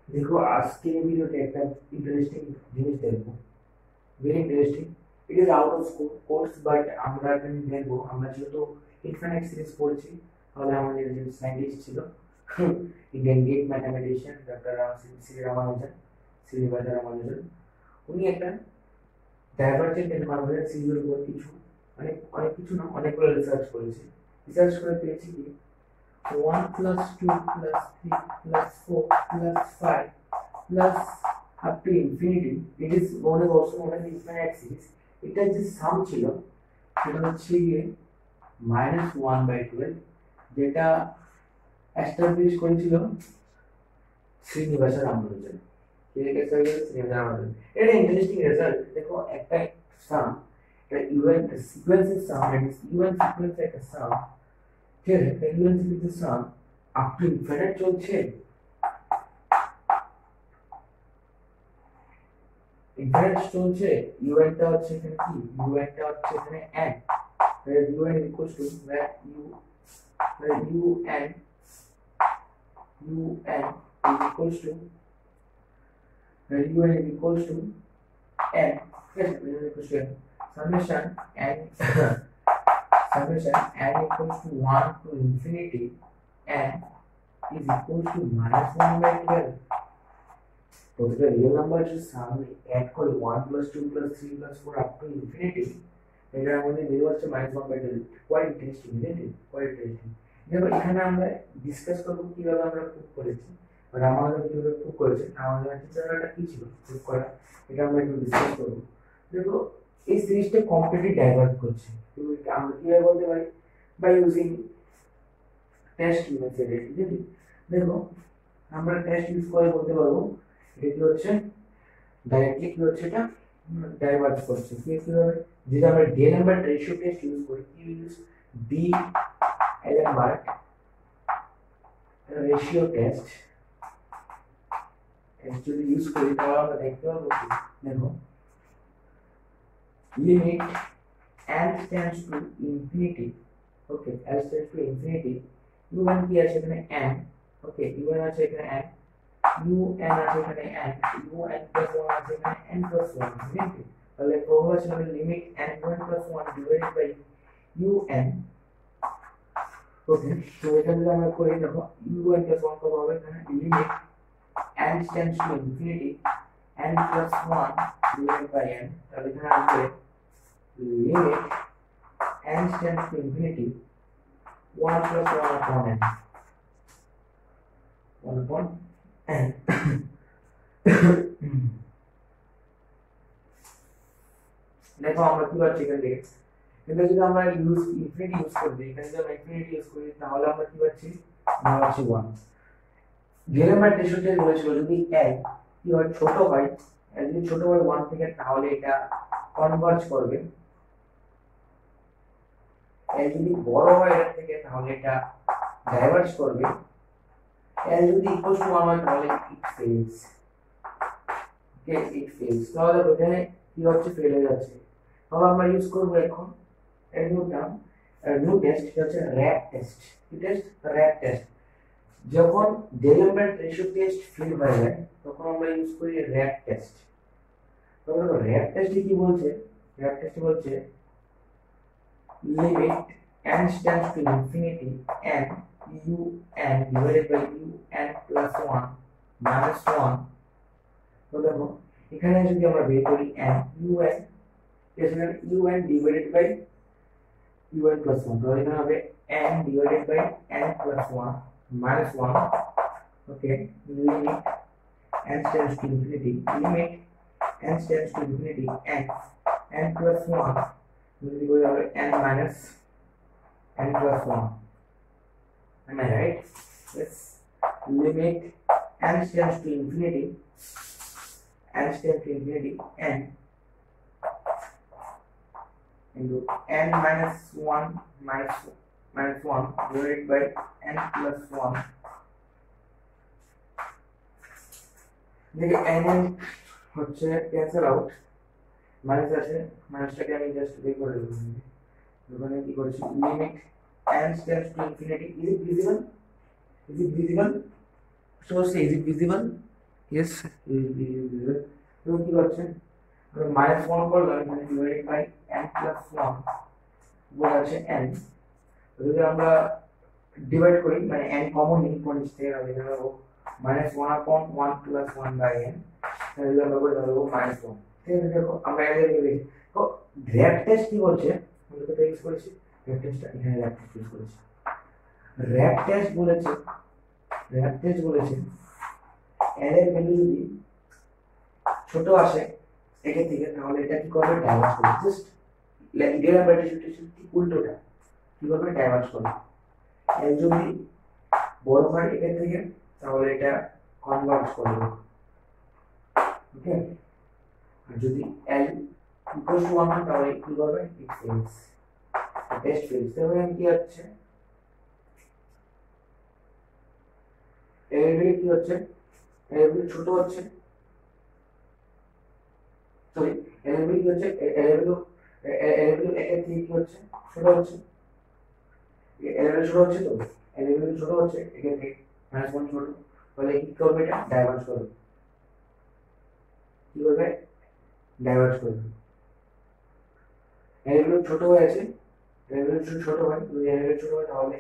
देखो आज के वीडियोতে একটা ইন্টারেস্টিং জিনিস দেখবো, very interesting. It is out of course but আমরা এখানে দেখবো, আমরা যেহেতু ইনফিনিট সিরিজ পড়ছি তাহলে আমাদের যে সায়েন্টিস্ট ছিল Indian great mathematician doctor Srinivas Ramanujan, উনি একটা ডাইভারজেন্ট এন্ড কনভারজেন্ট সিরিজের উপর কিছু অনেক অনেক কিছু না অনেকগুলো রিসার্চ করেছে। রিসার্চ করে পেয়েছি কি 1 plus 2 plus 3 plus 4 plus 5 plus up to infinity. It is known as also known as infinite series. এটা যে সাম ছিল সেটা হচ্ছে গিয়ে -1/12, যেটা এস্টাবলিশ করেছিল শ্রীনিবাস রামানুজন। এটা ইন্টারেস্টিং রেজাল্ট। দেখো একটা সাম, এটা ইভেন সিকোয়েন্সের সাম, ইভেন সিকোয়েন্সের একটা সাম, ঠিক আছে, ইভেন সিকোয়েন্সের সাম আপ টু ইনফিনিট চলছে। ইনফিনিট চলছে, ইউএনটা হচ্ছে এখানে কি, ইউএনটা হচ্ছে এখানে n, where un is equals to where un is equals to un is equals to n, yes, un is equals to n, summation n summation n equals to 1 to infinity n is equals to -1/12. প্রতিটা real number যদি সামনে add করে 1 + 2 + 3 + 4 up to infinity, এটা আমাদের বেরিয়ে হচ্ছে -1/12। Quite interesting, quite interesting. দেখো এখানে আমরা ডিসকাস করব কিভাবে আমরা প্রুভ করেছি, রামানুজন কিভাবে প্রুভ করেছে, রামানুজনের চিন্তাধারাটা কি ছিল প্রুভ করা, এটা আমরা একটু ডিসকাস করব। দেখো এই সিরিজটা কমপ্লিটলি ডাইভার্ট করছে, আমরা কিভাবে বলতে পারি, বাই ইউজিং টেস্ট মেথড। ঠিক আছে, দেখো আমরা টেস্ট ইউজ করে বলতে পারবো এটা কি হচ্ছে, ডাইরেক্টলি কি হচ্ছে, এটা ডাইভার্জ করছে। কিভাবে, যদি আমরা ডি-এলএমবার্ট রেশিও টেস্ট ইউজ করি, কি ইউজ ডি-এলএমবার্ট রেশিও টেস্ট যদি ইউজ করি তাহলে আমরা দেখতে পাবো কি, দেখো limit n tends to infinity, okay, n tends to infinity, u1 কি আছে এখানে n, ওকে, u1 আছে এখানে n, un আছে এখানে n, un plus 1 আছে এখানে n plus 1, ঠিক আছে। তাহলে ফর্মুলা ছিল limit n1 plus 1 divided by un, ওকে। তো এটা যদি আমরা করি, দেখো un plus 1 কত হবে, এখানে limit n tends to infinity n plus 1 divided by n, তাহলে এখানে আসবে limit n tends to infinity 1 plus 1 upon n, 1 upon n। দেখো আমরা কি পাচ্ছি এখান থেকে, কিন্তু যদি আমরা ইনফিনিটি ইউজ করি, এখানে যদি আমরা ইনফিনিটি ইউজ করি তাহলে আমরা কি পাচ্ছি, আমরা পাচ্ছি 1। গেলেমার রেশিওতে বলেছিল যদি n কি হয়, ছোট হয়, যদি ছোট হয় 1 থেকে, তাহলে এটা কনভার্জ করবে, n যদি বড় হয় এর থেকে তাহলে এটা ডাইভার্জ করবে, n যদি ইকুয়াল টু 1 হয় তাহলে ইট ফেলস, ওকে, ইট ফেলস। তাহলে এখানে কি হচ্ছে, ফেল হয়ে যাচ্ছে। তাহলে আমরা ইউজ করব এখন এর নিউ টেস্ট, এটা হচ্ছে র‍্যাপ টেস্ট। কি টেস্ট? Raabe test. যখন ডি-এলএমবার্ট রেশিও টেস্ট ফেল হয়ে যায় তখন আমরা ইউজ করি র‍্যাপ টেস্ট। তাহলে র‍্যাপ টেস্টে কি বলছে, র‍্যাপ টেস্টে বলছে limit n tends to infinity n un divided by un plus 1 minus 1। তো দেখো এখানে যদি আমরা বের করি n un, এখানে un divided by un plus 1, তো এখানে হবে n divided by n plus 1 minus 1, okay, limit n tends to infinity, limit n tends to infinity n plus 1 যদি বলি হবে n minus n plus 1, am I right? Yes, limit n tends to infinity n into n minus 1 divided by n plus 1। দেখো n হচ্ছে cancel out, minus আছে, মাইনাসটাকে আমি just বের করে দেব। ওখানে কি করেছি, limit n tends to infinity, is it visible, so say is it visible, yes এবং কি হচ্ছে আমরা মাইনাস ওয়ান করলাম এখানে divided by n plus one বলে আছে n যদি আমরা ডিভাইড করি মানে n কমন নিই কোন থেকে আমরা এখানে পাবো minus one upon one plus one by n তাহলে আমরা করে দেবো মাইনাস ওয়ান ঠিক আছে দেখো আমরা এর দেখি তো র্যাপ টেস্ট কি বলছে আমরা তো ইউজ করেছি র্যাপ টেস্টটা এখানে র্যাপ টেস্ট ইউজ করেছি র্যাপ টেস্ট বলেছে n এর ভ্যালু যদি ছোট আসে এখান থেকে তাহলে এটা কি করবে ডাইভার্স করবে জাস্ট ইডিয়াল ম্যাট্রিক্স ঠিক উল্টোটা কি করবে ডাইভার্স করবে n যদি বড় হয় এখান থেকে তাহলে এটা কনভার্জ করবে ওকে আর যদি l ইকুয়াল টু 1 হয় তাহলে কি করবে ইট ফেলস টেস্ট ফেলস তাহলে কি হচ্ছে এর কি হচ্ছে এর ছোট হচ্ছে সরি এর কি হচ্ছে এর এর থেকে কি হচ্ছে ছোট হচ্ছে এর ছোট হচ্ছে তো এর ছোট হচ্ছে এখান থেকে মাইনাস 1 ছোট তাহলে কি করবে এটা ডাইভার্জ করবে কি করবে ডাইভার্জ করবে এর ছোট হয়েছে এর ছোট হয় যদি এর ছোট হয় তাহলে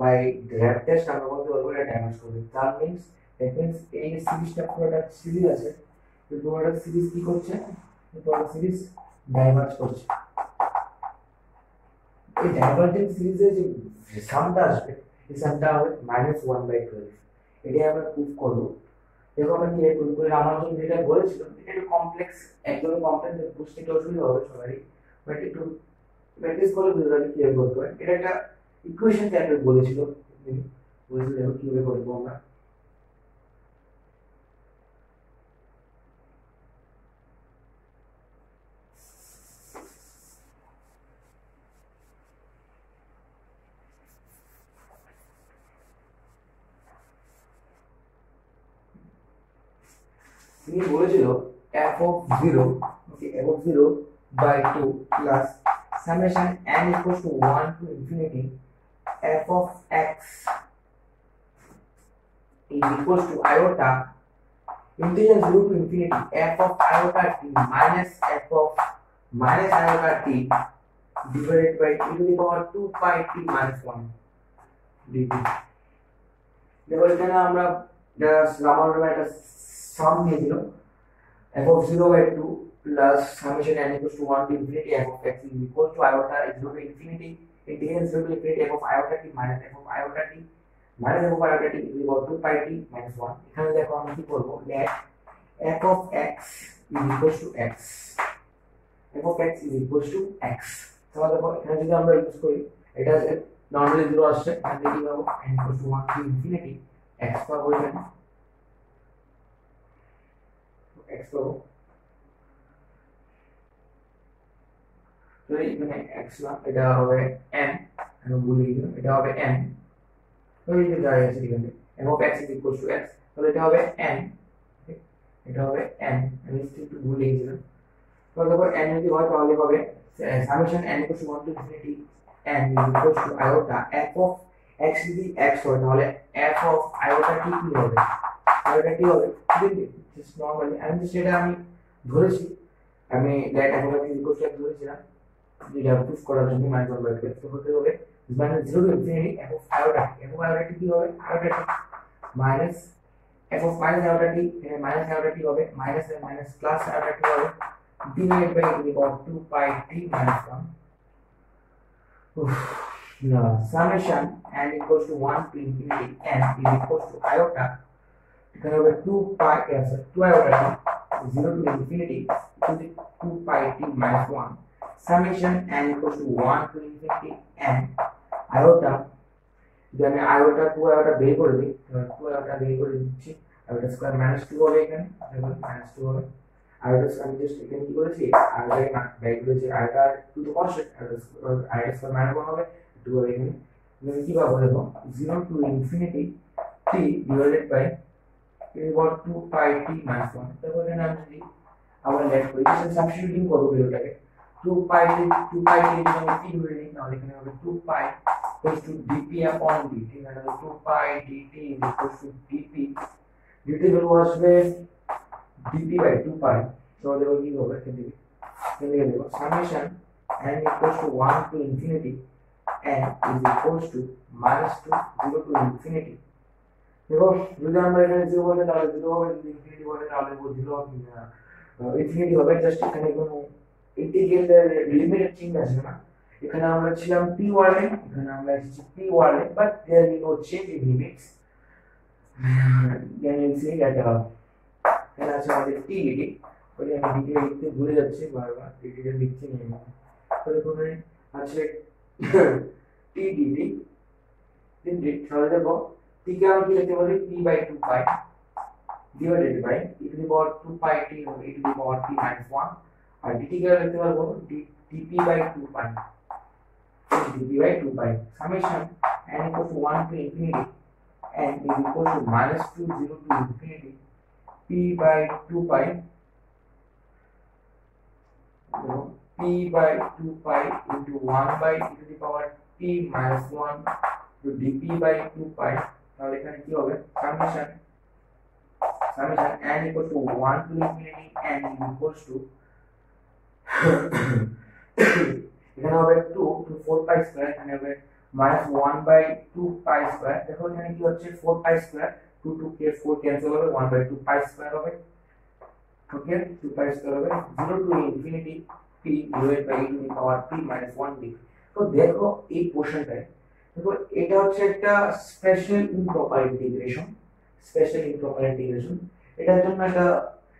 বাই র্যাপ টেস্ট আমরা বলতে পারবো এটা ডাইভার্জ করবে তার মিন্স দ্যাট মিন্স এই সিরিজটা পুরোটা সিরিজ আছে এই পুরোটা সিরিজ কি করছে এই পুরোটা সিরিজ ডাইভার্জ করছে এই ডাইভার্জেন্ট সিরিজের যে সামটা আসবে এই সামটা হবে -1/12 এটাই আমরা প্রুফ করব দেখো আমরা কি প্রুফ করে আমার জন্য যেটা বলেছিলাম এটা একটু কমপ্লেক্স একদম কমপ্লেক্স বুঝতে একটু অসুবিধা হবে সবারই বাট একটু প্র্যাকটিস করে বুঝতে পারলে কি করতে হয় এটা একটা ইকুয়েশন টাইপের বলেছিল দেখো কিভাবে করবো আমরা তিনি বলেছিল f of 0 okay f of 0 by 2 plus summation n equals to 1 to infinity f of x is equals to iota integral 0 to infinity f of iota t minus f of minus iota t divided by e to the power 2 pi t minus 1 dt দেখো এখানে আমরা just রামাউন্ড একটা সাম নিয়ে দিল f of 0 by 2 plus summation n equals to 1 to infinity f of x is equal to iota 0 to infinity integral 0 to infinity f of iota t minus f of iota t minus f of iota t is equal to 2 pi t minus 1 এখানে দেখো আমরা কি করব let f of x is equal to x f of x is equal to x তাহলে দেখো এখানে যদি আমরা ইউজ করি এটা যে নরমালি 0 আসছে আর দেখি পাবো n equals to 1 to infinity x পাবো এখানে x পাবো তো এখানে x না এটা হবে n আমি বলি এটা হবে n তো এই যে দাঁড়িয়ে আছে এখানে f of x is equal to x তাহলে এটা হবে n এটা হবে n আমি একটু ভুলে গেছিলাম তো দেখো n যদি হয় তাহলে হবে summation n equals to 1 to infinity n is equal to iota f of x যদি x হয় তাহলে f of iota t কি হবে iota t হবে just normally আমি যেটা আমি ধরেছি আমি that f of x is equal to x ধরেছিলাম যেটা প্রুফ করার জন্য -1/12 তো হতে হবে -0 to infinity f of iota t কি হবে iota t minus f of minus iota t minus iota t হবে minus and minus plus iota t হবে divided by e to the power 2 pi t minus 1 summation n equals to 1 to infinity n is equals to iota এখানে হবে 2 pi 2 iota t 0 to infinity to the 2 pi t minus 1 summation n equals to 1 to infinity n iota যদি আমি iota 2 iota বের করে দিই 2 iota বের করে দিচ্ছি iota স্কয়ার -2 হবে এখানে দেখুন -2 হবে iota আমি জাস্ট এখানে কি করেছি iota না বের করেছি iota to the constant iota square -1 হবে 2 হবে এখানে আমি কি পাবো দেখো 0 to infinity t divided by equal 2 pi t minus 1 দেখো এখানে আমি যদি আবার লেট করি সাবস্টিটিউটিং করব ভ্যালুটাকে 2 pi t যদি আমি t ধরে নিই তাহলে এখানে হবে 2 pi equals to dp upon dt এখানে হবে 2 pi dt is equals to dp dt value আসবে dp by 2 pi তো দেখো কি হবে এখানে দেখো summation n equals to 1 to infinity n is equals to minus 2 0 to infinity দেখো যদি আমরা এখানে 0 বলে তাহলে 0 হবে যদি ইনফিনিটি বলে তাহলে 0 হবে ইনফিনিটি হবে জাস্ট এখানে কোনো ইন্টিগ্রাল লিমিটেড চেঞ্জ আসবে না এখানে আমরা ছিলাম p ওয়ার্ডে এখানে আমরা এসেছি p ওয়ার্ডে but there is no change in limits then you see that এখানে আছে আমাদের t dt ওই আমি dt লিখতে ভুলে যাচ্ছি বারবার dt লিখতে নেই তো দেখো আছে t dt দিন তাহলে দেখো t কে আমরা কি লিখতে পারি p by 2 pi divided by e to the power 2 pi t হবে e to the power t minus 1 R dt কে লিখতে পারবো dp by 2 pi dp by 2 pi summation n equals to 1 to infinity n is equal to minus 2 0 to infinity p by 2 pi p by 2 pi into 1 by e to the power t minus 1 to dp by 2 pi তাহলে এখানে কি হবে summation n equals to 1 to infinity n is equals to এখানে হবে 2 to 4 pi square এখানে হবে minus 1 by 2 pi square দেখো এখানে কি হচ্ছে 4 pi square 2 2 কে 4 ক্যান্সেল হবে 1 by 2 pi square হবে ওকে 2 pi square হবে 0 to infinity p divided by e to the power p minus 1 dp তো দেখো এই পোরশনটায় দেখো এটা হচ্ছে একটা স্পেশাল ইমপ্রপার ইন্টিগ্রেশন এটার জন্য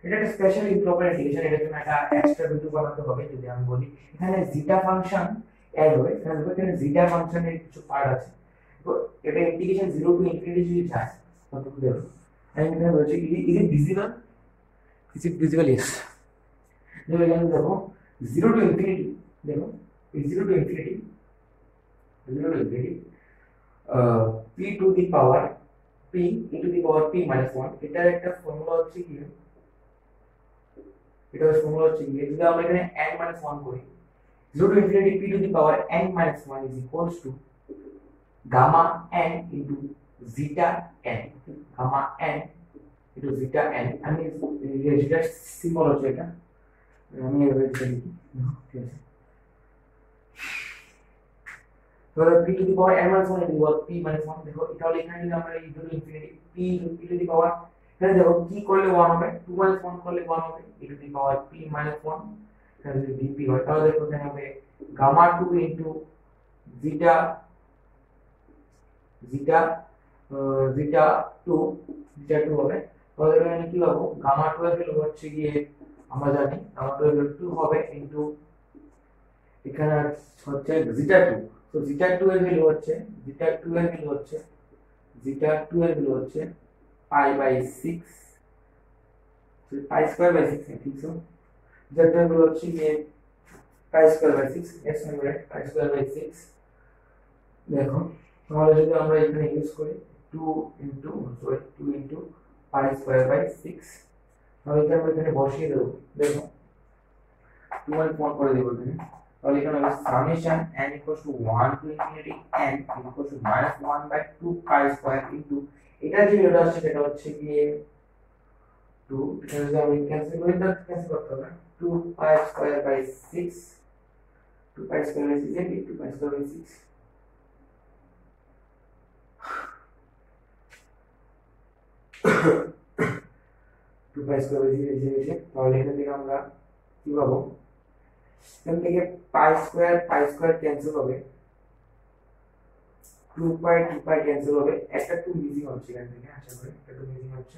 এটা একটা স্পেশাল ইমপ্রপার ইন্টিগ্রেশন এটার জন্য একটা এক্সট্রা বিন্দু বানাতে হবে যদি আমি বলি এখানে জিটা ফাংশন অ্যাড হবে এখানে জিটা ফাংশনের কিছু পার্ট আছে তো এটা ইন্টিগ্রেশন 0 টু ইনফিনিটি যদি যায় তখন দেখো আমি এখানে বলছি ইজ ইট ভিজিবল ইয়েস দেখো এখানে দেখো 0 টু ইনফিনিটি দেখো 0 to infinity p to the power p into the power p minus 1 এটার একটা ফর্মুলা হচ্ছে কি যদি আমরা এখানে n minus 1 করি 0 to infinity p to the power n minus 1 is equals to gamma n into zeta n gamma n into zeta n আমি যেটা সিম্বল হচ্ছে এটা আমি এভাবে লিখি ঠিক আছে তাহলে p to the power n minus 1 is p minus 1 দেখো তাহলে এখানে যদি আমরা e to the infinity p to the power এখানে দেখো কি করলে 1 হবে 2 minus 1 করলে 1 হবে e to the power p minus 1 এখানে যদি dp হয় তাহলে দেখো এখানে হবে gamma 2 into zeta 2 হবে তাহলে এখানে কি হবে gamma 2 এর ভ্যালু হচ্ছে গিয়ে আমরা জানি gamma 2 এর ভ্যালু 2 হবে into এখানে হচ্ছে zeta 2 তো zeta 2 এর ভ্যালু হচ্ছে pi by 6 so pi square by 6 I think so zeta 2 এর ভ্যালু হচ্ছে গিয়ে pi square by 6 yes I'm right pi square by 6 দেখো তাহলে যদি আমরা এখানে ইউজ করি 2 into pi square by 6 তাহলে এটা আমরা এখানে বসিয়ে দেব দেখো 2.1 করে দেব এখানে তাহলে এখানে হবে summation n equals to 1 to infinity n equals to minus 1 by 2 pi square into এটা যে ভ্যালু আসছে সেটা হচ্ছে গিয়ে 2 এখানে যদি আমি ক্যান্সেল করি তাহলে ক্যান্সেল করতে হবে 2 pi square by 6 2 pi square by 6 2 pi square by 6 2 pi square by 6 এসে তাহলে এখান থেকে আমরা কি পাবো এখান থেকে pi square ক্যান্সেল হবে 2 pi ক্যান্সেল হবে একটা 2 মিসিং হচ্ছে এখান থেকে আশা করি একটা 2 মিসিং হচ্ছে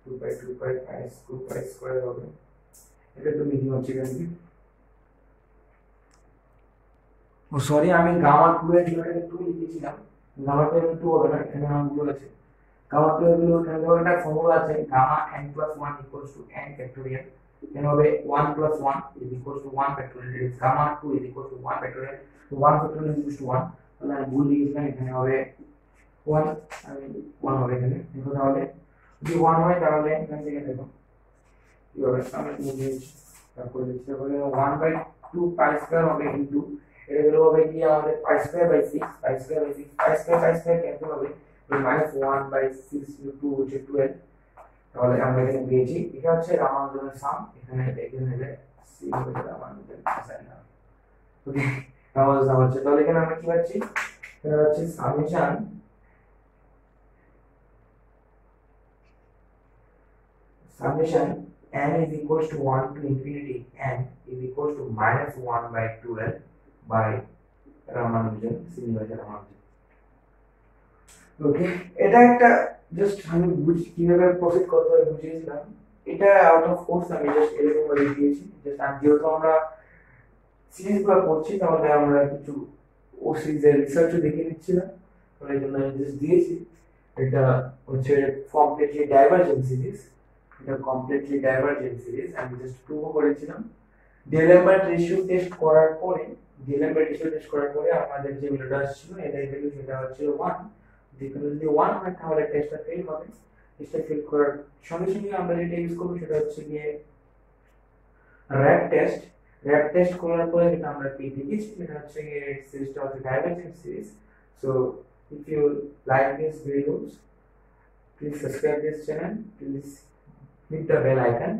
2 pi square হবে এটা 2 মিসিং হচ্ছে এখান থেকে ও সরি আমি গামা 2 এর জায়গায় 2 লিখেছিলাম গামা 2 এর 2 হবে না এখানে আমি ভুল আছে গামা 2 এর ভ্যালু এখানে দেখো একটা ফর্মুলা আছে gamma n plus 1 equals to n factorial then হবে 1 plus 1 is equals to 1 factorial it is gamma 2 is equals to 1 factorial so 1 factorial is equals to 1 তাহলে আমি ভুল লিখেছিলাম এখানে হবে 1 আমি 1 হবে এখানে দেখো তাহলে যদি 1 হয় তাহলে এখান থেকে দেখো কি হবে আমরা লিখে তারপরে লিখতে হবে 1 by 2 pi square হবে into এর ভ্যালু হবে কি আমাদের pi square by 6 pi square by 6 pi square cancel হবে minus 1 by 6 into 2 which is 12 তাহলে আমরা এখানে পেয়েছি এটা হচ্ছে রামানুজনের সাম, এখানে এখানে নেবে সি হচ্ছে রামানুজের সাইন। ওকে, রামানুজের সাম হচ্ছে, তাহলে এখানে আমরা কি পাচ্ছি, এটা হচ্ছে summation n is equals to 1 to infinity n is equals to minus 1 by 12 by Ramanujan, Srinivasa Ramanujan. ওকে, এটা একটা জাস্ট আমি বুঝি কিভাবে প্রসিড করতে হয় বুঝিয়েছিলাম, এটা আউট অফ কোর্স আমি জাস্ট এরকম ভাবে দিয়েছি, জাস্ট আর যেহেতু আমরা সিরিজগুলো পড়ছি তাহলে আমরা কিছু ও সিরিজের রিসার্চও দেখে নিচ্ছিলাম, তাহলে এই জন্য আমি জাস্ট দিয়েছি। এটা হচ্ছে কমপ্লিটলি ডাইভারজেন্ট সিরিজ, এটা কমপ্লিটলি ডাইভারজেন্ট সিরিজ আমি জাস্ট প্রুভ করেছিলাম। ডেলেম্বার্ট রেশিও টেস্ট করার পরে আমাদের যে ভ্যালুটা আসছিল এটাই ভ্যালু, সেটা হচ্ছে 1। যেখানে যদি 1 হয় তাহলে টেস্টটা ফেল হবে। টেস্টটা ফেল করার সঙ্গে সঙ্গে আমরা যেটা ইউজ করব সেটা হচ্ছে গিয়ে র্যাপ টেস্ট করার পরে যেটা আমরা পেয়ে দেখেছি সেটা হচ্ছে গিয়ে সিরিজটা হচ্ছে divergent series. So if you like these videos, please subscribe this channel, please hit the bell icon